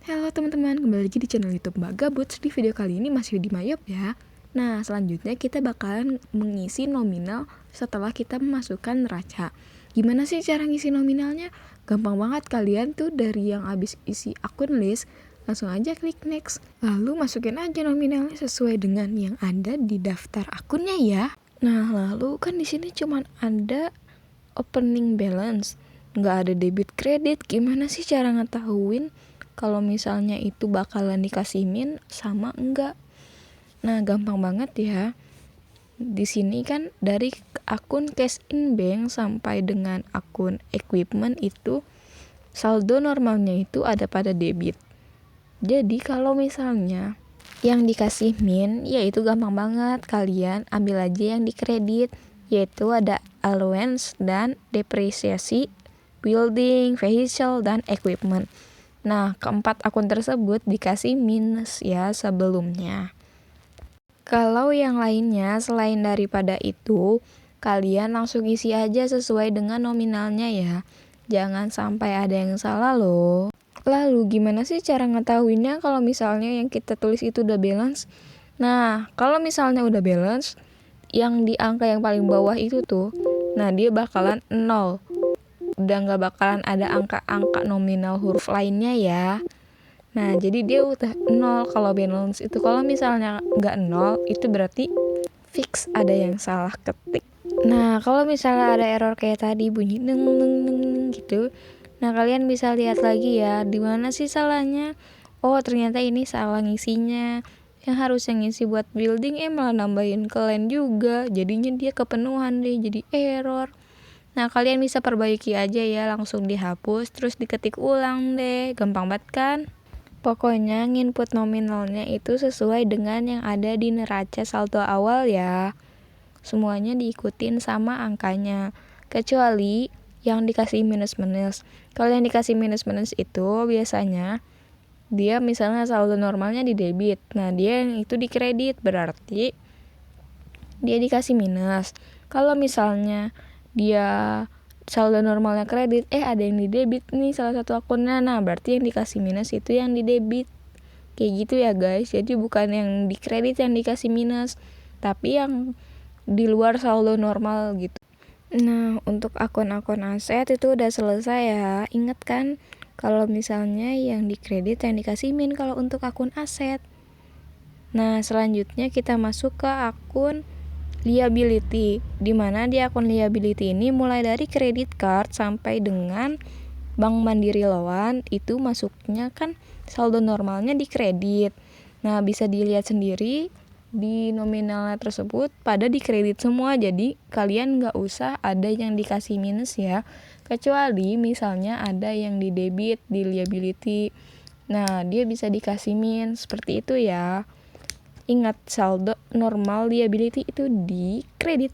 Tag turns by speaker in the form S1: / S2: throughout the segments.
S1: Halo teman-teman, kembali lagi di channel YouTube Mbak Gabut. Di video kali ini masih di Mayop ya. Nah, selanjutnya kita bakalan mengisi nominal setelah kita memasukkan neraca. Gimana sih cara ngisi nominalnya? Gampang banget, kalian tuh dari yang habis isi akun list, langsung aja klik next. Lalu masukin aja nominalnya sesuai dengan yang ada di daftar akunnya ya. Nah, lalu kan di sini cuman ada opening balance, nggak ada debit kredit. Gimana sih cara ngetahuin kalau misalnya itu bakalan dikasih min sama enggak? Nah, gampang banget ya. Di sini kan dari akun cash in bank sampai dengan akun equipment itu saldo normalnya itu ada pada debit. Jadi kalau misalnya yang dikasih min, yaitu gampang banget, kalian ambil aja yang di kredit, yaitu ada allowance dan depresiasi building, vehicle, dan equipment. Nah, keempat akun tersebut dikasih minus ya sebelumnya. Kalau yang lainnya selain daripada itu, kalian langsung isi aja sesuai dengan nominalnya ya. Jangan sampai ada yang salah loh. Lalu gimana sih cara ngetahuinnya kalau misalnya yang kita tulis itu udah balance? Nah, kalau misalnya udah balance, yang di angka yang paling bawah itu tuh, nah dia bakalan 0. Udah nggak bakalan ada angka-angka nominal huruf lainnya ya. Nah, jadi dia udah 0 kalau balance itu. Kalau misalnya nggak 0, itu berarti fix ada yang salah ketik. Nah, kalau misalnya ada error kayak tadi bunyi neng neng neng gitu, nah kalian bisa lihat lagi ya, di mana sih salahnya. Oh, ternyata ini salah ngisinya. Yang harusnya ngisi buat building malah nambahin ke land juga. Jadinya dia kepenuhan deh, jadi error. Nah, kalian bisa perbaiki aja ya, langsung dihapus, terus diketik ulang deh. Gampang banget kan? Pokoknya nginput nominalnya itu sesuai dengan yang ada di neraca saldo awal ya. Semuanya diikutin sama angkanya. Kecuali yang dikasih minus-minus. Kalau yang dikasih minus-minus itu biasanya dia misalnya saldo normalnya di debit. Nah, dia yang itu di kredit, berarti dia dikasih minus. Kalau misalnya dia saldo normalnya kredit, ada yang di debit nih salah satu akunnya, nah berarti yang dikasih minus itu yang di debit. Kayak gitu ya guys. Jadi bukan yang di kredit yang dikasih minus, tapi yang di luar saldo normal gitu. Nah, untuk akun-akun aset itu udah selesai ya. Ingat kan kalau misalnya yang di kredit yang dikasih min kalau untuk akun aset. Nah, selanjutnya kita masuk ke akun liability, di mana di akun liability ini mulai dari credit card sampai dengan Bank Mandiri Loan itu masuknya kan saldo normalnya di kredit. Nah, bisa dilihat sendiri di nominalnya tersebut pada di kredit semua, jadi kalian nggak usah ada yang dikasih minus ya, kecuali misalnya ada yang di debit di liability. Nah, dia bisa dikasih min seperti itu ya. Ingat, saldo normal liability itu di kredit.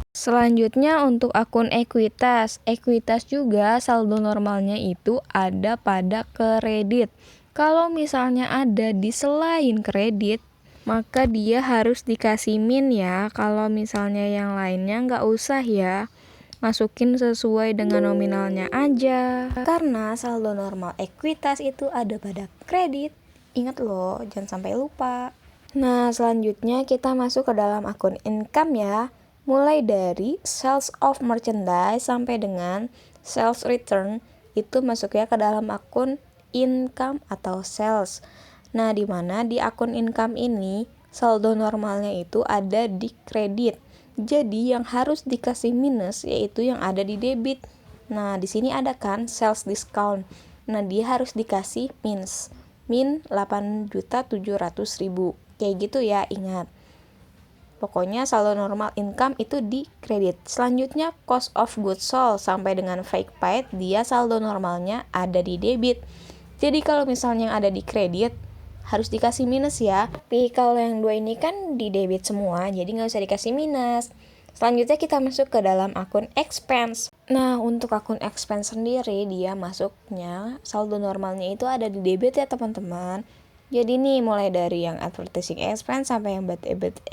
S1: Selanjutnya untuk akun ekuitas. Ekuitas juga saldo normalnya itu ada pada kredit. Kalau misalnya ada di selain kredit, maka dia harus dikasih min ya. Kalau misalnya yang lainnya nggak usah ya. Masukin sesuai dengan nominalnya aja. Karena saldo normal ekuitas itu ada pada kredit. Ingat loh, jangan sampai lupa. Nah, selanjutnya kita masuk ke dalam akun income ya. Mulai dari sales of merchandise sampai dengan sales return itu masuknya ke dalam akun income atau sales. Nah, di mana di akun income ini saldo normalnya itu ada di kredit. Jadi yang harus dikasih minus yaitu yang ada di debit. Nah, di sini ada kan sales discount. Nah, dia harus dikasih minus. Min 8.700.000. Kayak gitu ya, ingat. Pokoknya saldo normal income itu di kredit. Selanjutnya cost of goods sold sampai dengan fake paid, dia saldo normalnya ada di debit. Jadi kalau misalnya yang ada di kredit harus dikasih minus ya. Tapi kalau yang dua ini kan di debit semua, jadi nggak usah dikasih minus. Selanjutnya kita masuk ke dalam akun expense. Nah, untuk akun expense sendiri dia masuknya saldo normalnya itu ada di debit ya teman-teman. Jadi nih mulai dari yang advertising expense sampai yang bad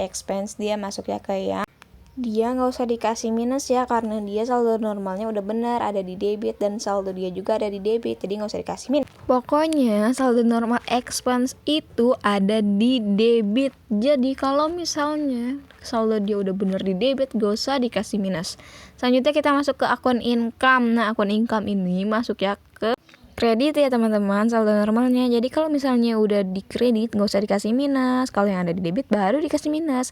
S1: expense dia masuknya ke yang dia nggak usah dikasih minus ya, karena dia saldo normalnya udah benar ada di debit dan saldo dia juga ada di debit, jadi nggak usah dikasih minus. Pokoknya saldo normal expense itu ada di debit. Jadi kalau misalnya saldo dia udah benar di debit, gak usah dikasih minus. Selanjutnya kita masuk ke akun income. Nah, akun income ini masuk ya ke kredit ya teman-teman, saldo normalnya. Jadi kalau misalnya udah di kredit gak usah dikasih minus, kalau yang ada di debit baru dikasih minus.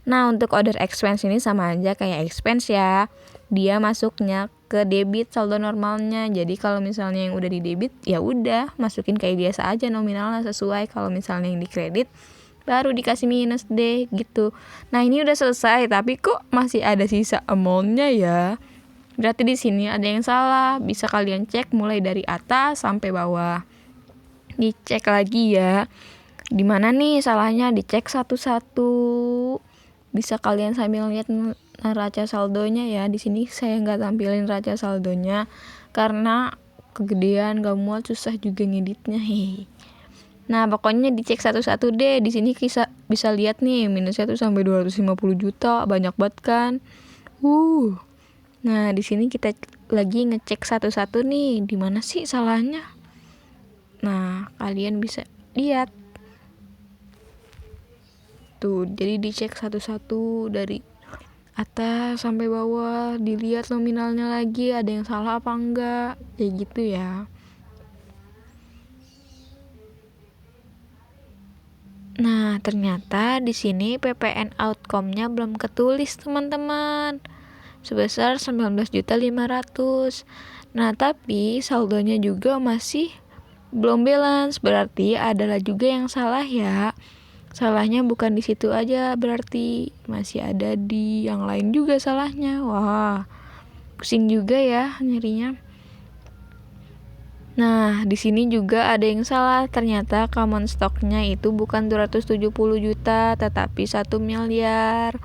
S1: Nah, untuk other expense ini sama aja kayak expense ya, dia masuknya ke debit saldo normalnya. Jadi kalau misalnya yang udah di debit ya udah masukin kayak biasa aja nominalnya sesuai. Kalau misalnya yang di kredit baru dikasih minus deh gitu. Nah, ini udah selesai tapi kok masih ada sisa amountnya ya. Berarti di sini ada yang salah. Bisa kalian cek mulai dari atas sampai bawah. Dicek lagi ya. Di mana nih salahnya, dicek satu-satu. Bisa kalian sambil lihat neraca saldonya ya. Di sini saya nggak tampilin neraca saldonya karena kegedean, gak muat, susah juga ngeditnya. Hehe. Nah, pokoknya dicek satu-satu deh. Di sini bisa lihat nih minusnya tuh sampai 250 juta, banyak banget kan. Nah, di sini kita lagi ngecek satu-satu nih, di mana sih salahnya. Nah, kalian bisa lihat. Tuh, jadi dicek satu-satu dari atas sampai bawah, dilihat nominalnya lagi ada yang salah apa enggak. Kayak gitu ya. Nah, ternyata di sini PPN outcome-nya belum ketulis, teman-teman. Sebesar 19.500.000. Nah, tapi saldonya juga masih belum balance, berarti adalah juga yang salah ya. Salahnya bukan di situ aja, berarti masih ada di yang lain juga salahnya. Wah, pusing juga ya nyarinya. Nah, di sini juga ada yang salah. Ternyata common stock-nya itu bukan 270 juta, tetapi 1 miliar.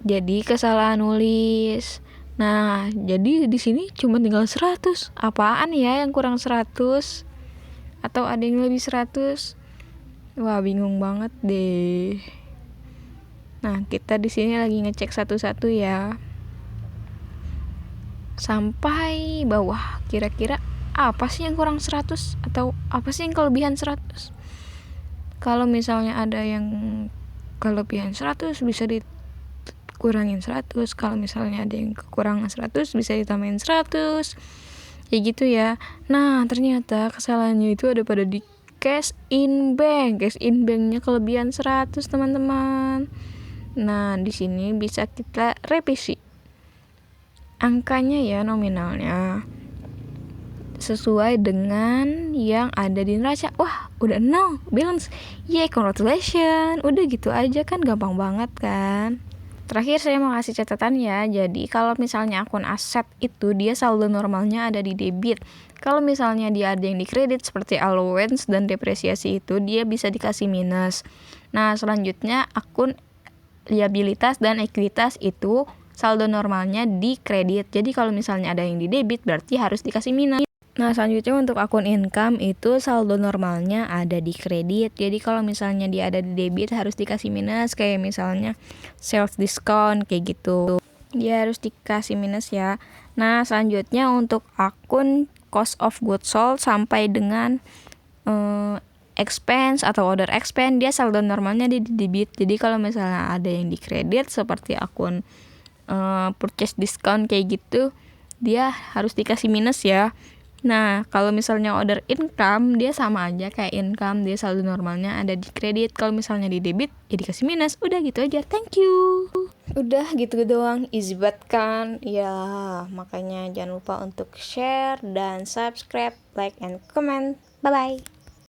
S1: Jadi kesalahan nulis. Nah, jadi di sini cuma tinggal 100. Apaan ya yang kurang 100? Atau ada yang lebih 100? Wah, bingung banget deh. Nah, kita di sini lagi ngecek satu-satu ya. Sampai bawah. Kira-kira apa sih yang kurang 100 atau apa sih yang kelebihan 100? Kalau misalnya ada yang kelebihan 100 bisa dikurangin 100, kalau misalnya ada yang kekurangan 100 bisa ditambahin 100. Ya gitu ya. Nah, ternyata kesalahannya itu ada pada di cash in bank. Cash in banknya kelebihan 100, teman-teman. Nah, di sini bisa kita revisi angkanya ya, nominalnya sesuai dengan yang ada di neraca. Wah, udah 0 balance. Yeay, congratulations. Udah gitu aja kan, gampang banget kan. Terakhir saya mau kasih catatan ya. Jadi kalau misalnya akun aset itu dia saldo normalnya ada di debit. Kalau misalnya dia ada yang di kredit seperti allowance dan depresiasi itu dia bisa dikasih minus. Nah, selanjutnya akun liabilitas dan ekuitas itu saldo normalnya di kredit. Jadi kalau misalnya ada yang di debit berarti harus dikasih minus. Nah, selanjutnya untuk akun income itu saldo normalnya ada di kredit. Jadi kalau misalnya dia ada di debit harus dikasih minus, kayak misalnya sales discount kayak gitu. Dia harus dikasih minus ya. Nah, selanjutnya untuk akun cost of goods sold sampai dengan expense atau other expense dia saldo normalnya di debit. Jadi kalau misalnya ada yang di kredit seperti akun purchase discount kayak gitu, dia harus dikasih minus ya. Nah, kalau misalnya order income, dia sama aja kayak income, dia saldo normalnya ada di kredit. Kalau misalnya di debit, ya dikasih minus. Udah gitu aja, thank you. Udah gitu doang, easy banget kan? Ya, makanya jangan lupa untuk share dan subscribe, like, and comment. Bye-bye.